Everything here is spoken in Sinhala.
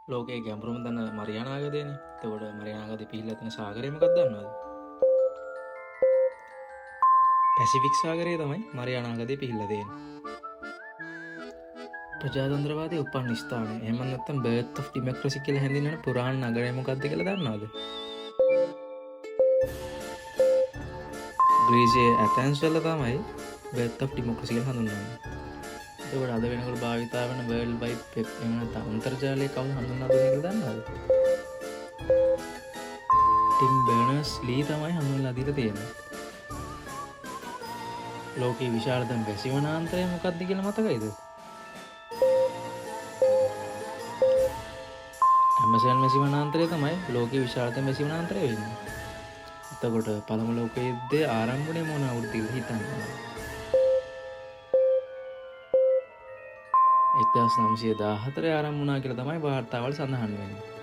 ලෝකයේ ගැඹුරුම දන්න මරියානාගදයනේ. එතකොට මරියානාගදේ පිහිල්ලා තියෙන සාගරය මොකක්ද දන්නවද? පැසිෆික් සාගරය තමයි මරියානාගදේ පිහිල්ලා තියෙන්නේ. ප්‍රජාතන්ත්‍රවාදයේ උපන් ස්ථානය. එහෙම නැත්නම් බර්ත් ඔෆ් ඩෙමොක්‍රසි කියලා හැඳින්වෙන පුරාණ නගරය මොකක්ද කියලා දන්නවද? ග්‍රීසියේ ඇතැන්ස් වල තමයි බර්ත් ඔෆ් ඩෙමොක්‍රසි කියලා හඳුන්වන්නේ. එතකොට අද වෙනකොට භාවිතා වෙන වර්ල්ඩ් වයිඩ් වෙබ් එහෙම නැත්නම් අන්තර්ජාලය කවුද හඳුන්වා දුන්නේ කියලා දන්නවද? ටිම් බර්නර්ස් ලී තමයි හඳුන්වලා දීලා තියෙන්නේ. ලෝකයේ විශාලතම වැසි වනාන්තරය මොකක්ද කියලා මතකයිද? ඇමසන් වැසි වනාන්තරය තමයි ලෝකයේ විශාලතම වැසි වනාන්තරය වෙන්නේ. එතකොට පළමු ලෝක යුද්ධයේ ආරම්භණය මොන අවුරුද්දේද හිතන්නේ? 1914 ආරම්භ වුණා කියලා තමයි වාර්තාවල සඳහන් වෙන්නේ.